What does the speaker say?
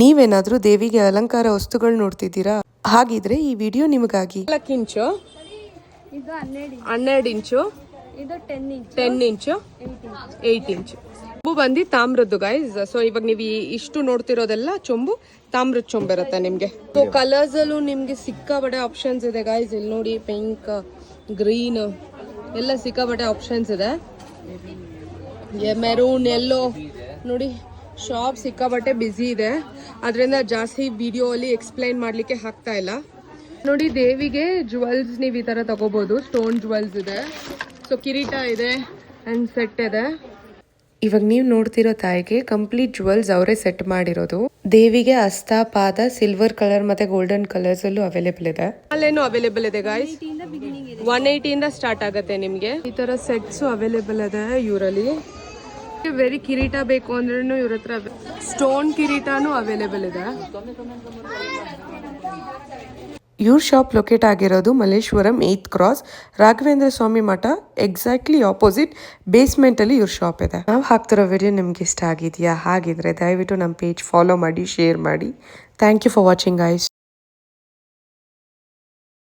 ನೀವೇನಾದ್ರೂ ದೇವಿಗೆ ಅಲಂಕಾರ ವಸ್ತುಗಳು ನೋಡ್ತಿದ್ದೀರಾ? ಹಾಗಿದ್ರೆ ಈ ವಿಡಿಯೋ ನಿಮಗಾಗಿ. 4 ಇಂಚು, ಇದು 12 ಇಂಚು, ಇದು 10 ಇಂಚು, 8 ಇಂಚು. ಚೊಂಬು ಬಂದು ತಾಮ್ರದ್ದು ಗೈಸ್. ಸೊ ಇವಾಗ ನೀವು ಇಷ್ಟು ನೋಡ್ತಿರೋದೆಲ್ಲ ಚೊಂಬು, ತಾಮ್ರದ ಚೊಂಬು ಇರುತ್ತೆ ನಿಮ್ಗೆ. ಸೊ ಕಲರ್ಸ್ ಅಲ್ಲೂ ನಿಮ್ಗೆ ಸಿಕ್ಕಾಬಟ್ಟೆ ಆಪ್ಷನ್ಸ್ ಇದೆ ಗೈಸ್. ಇಲ್ಲಿ ನೋಡಿ, ಪಿಂಕ್, ಗ್ರೀನ್ ಎಲ್ಲ ಸಿಕ್ಕಾಬಟ್ಟೆ ಆಪ್ಷನ್ಸ್ ಇದೆ. ಮೆರೂನ್, ಎಲ್ಲೋ ನೋಡಿ. ಶಾಪ್ ಸಿಕ್ಕಾಬಟ್ಟೆ ಬ್ಯುಸಿ ಇದೆ, ಅದರಿಂದ ಜಾಸ್ತಿ ವಿಡಿಯೋ ಅಲ್ಲಿ ಎಕ್ಸ್ಪ್ಲೈನ್ ಮಾಡ್ಲಿಕ್ಕೆ ಆಗ್ತಾ ಇಲ್ಲ. ನೋಡಿ, ದೇವಿಗೆ ಜುವೆಲ್ಸ್ ನೀವು ಈ ತರ ತಗೋಬಹುದು. ಸ್ಟೋನ್ ಜುವೆಲ್ಸ್ ಇದೆ, ಸೊ ಕಿರೀಟ ಇದೆ ಅಂಡ್ ಸೆಟ್ ಇದೆ. ಇವಾಗ ನೀವು ನೋಡ್ತಿರೋ ತಾಯಿಗೆ ಕಂಪ್ಲೀಟ್ ಜುವೆಲ್ಸ್ ಅವರೇ ಸೆಟ್ ಮಾಡಿರೋದು. ದೇವಿಗೆ ಹಸ್ತ, ಪಾದ ಸಿಲ್ವರ್ ಕಲರ್ ಮತ್ತೆ ಗೋಲ್ಡನ್ ಕಲರ್ಸ್ ಅಲ್ಲೂ ಅವೈಲೇಬಲ್ ಇದೆ. ಅಲ್ಲೇನು ಅವೈಲೇಬಲ್ ಇದೆ ಗಾಯ್ಸ್. 180 ಇಂದ ಸ್ಟಾರ್ಟ್ ಆಗುತ್ತೆ ನಿಮ್ಗೆ. ಈ ತರ ಸೆಟ್ಸ್ ಅವೈಲೇಬಲ್ ಇದೆ ಇವರಲ್ಲಿ. ವೆರಿ ಕಿರೀಟ ಬೇಕು ಅಂದ್ರೂ ಇವ್ರ ಹತ್ರ ಸ್ಟೋನ್ ಕಿರೀಟನೂ ಅವೈಲೇಬಲ್ ಇದೆ. ಇವ್ರ ಶಾಪ್ ಲೊಕೇಟ್ ಆಗಿರೋದು ಮಲ್ಲೇಶ್ವರಂ 8th ಕ್ರಾಸ್, ರಾಘವೇಂದ್ರ ಸ್ವಾಮಿ ಮಠ ಎಕ್ಸಾಕ್ಟ್ಲಿ ಆಪೋಸಿಟ್ ಬೇಸ್ಮೆಂಟ್ ಅಲ್ಲಿ ಇವ್ರ ಶಾಪ್ ಇದೆ. ನಾವು ಹಾಕ್ತಿರೋ ವಿಡಿಯೋ ನಿಮ್ಗೆ ಇಷ್ಟ ಆಗಿದೆಯಾ? ಹಾಗಿದ್ರೆ ದಯವಿಟ್ಟು ನಮ್ಮ ಪೇಜ್ ಫಾಲೋ ಮಾಡಿ, ಶೇರ್ ಮಾಡಿ. Thank you for watching guys.